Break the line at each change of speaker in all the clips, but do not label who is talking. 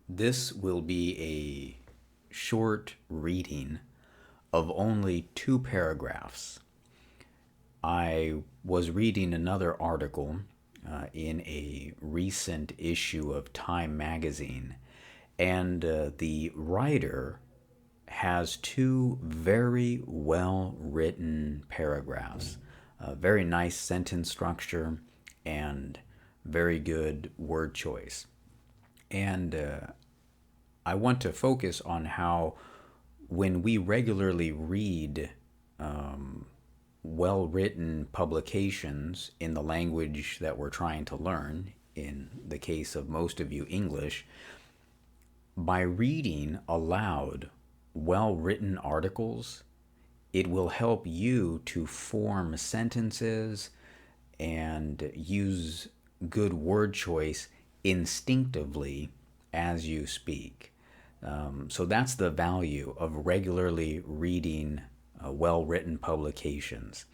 This will be a short reading of only 2 paragraphs. I was reading another article in a recent issue of Time magazine, and the writer has 2 very well written paragraphs, very nice sentence structure, and very good word choice. And I want to focus on how, when we regularly read well written publications in the language that we're trying to learn, in the case of most of you, English, by reading aloud well written articles, it will help you to form sentences and use good word choice instinctively as you speak. So that's the value of regularly reading well written publications.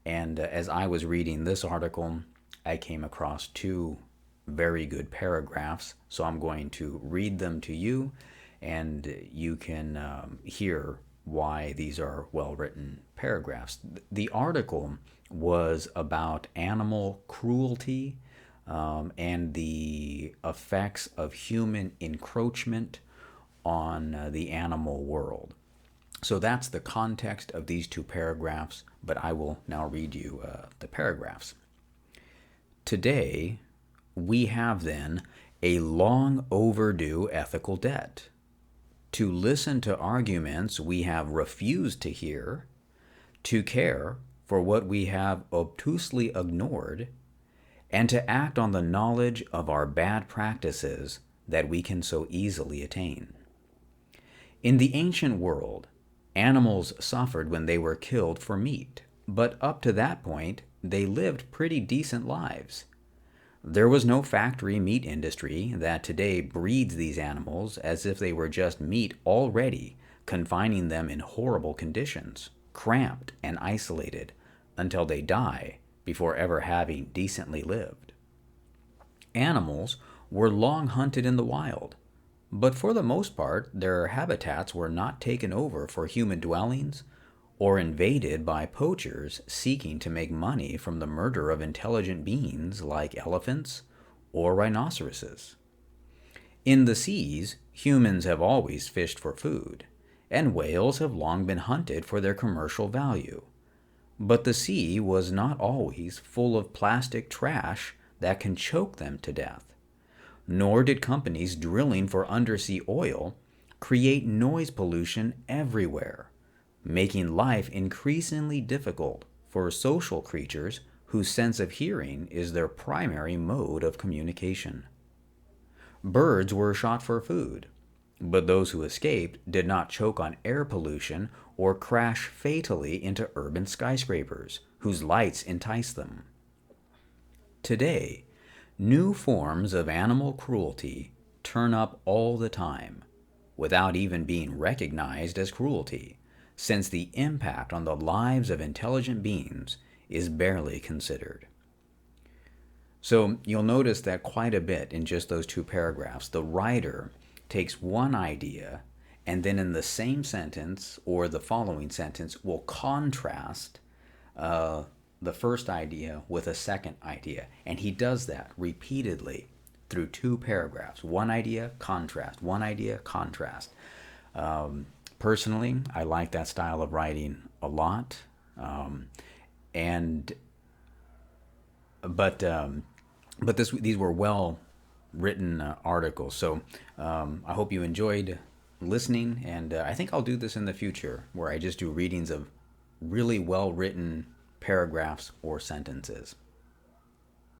And as I was reading this article, I came across 2 very good paragraphs. So I'm going to read them to you, and you can hear why these are well written paragraphs. The article was about animal cruelty and the effects of human encroachment on the animal world. So that's the context of these 2 paragraphs, but I will now read you the paragraphs. Today, we have then a long overdue ethical debt. To listen to arguments we have refused to hear, to care for what we have obtusely ignored, and to act on the knowledge of our bad practices that we can so easily attain. In the ancient world, animals suffered when they were killed for meat, but up to that point, they lived pretty decent lives. There was no factory meat industry that today breeds these animals as if they were just meat already, confining them in horrible conditions, cramped and isolated, until they die before ever having decently lived. Animals were long hunted in the wild, but for the most part, their habitats were not taken over for human dwellings or invaded by poachers seeking to make money from the murder of intelligent beings like elephants or rhinoceroses. In the seas, humans have always fished for food, and whales have long been hunted for their commercial value. But the sea was not always full of plastic trash that can choke them to death. Nor did companies drilling for undersea oil create noise pollution everywhere, making life increasingly difficult for social creatures whose sense of hearing is their primary mode of communication. Birds were shot for food, but those who escaped did not choke on air pollution or crash fatally into urban skyscrapers whose lights entice them. Today, new forms of animal cruelty turn up all the time, without even being recognized as cruelty, since the impact on the lives of intelligent beings is barely considered. So you'll notice that quite a bit in just those 2 paragraphs, the writer takes one idea and then in the same sentence or the following sentence will contrast the first idea with a second idea. And he does that repeatedly through 2 paragraphs. One idea, contrast. One idea, contrast. Personally, I like that style of writing a lot. And but these were well written articles. So I hope you enjoyed listening, and I think I'll do this in the future where I just do readings of really well written paragraphs or sentences.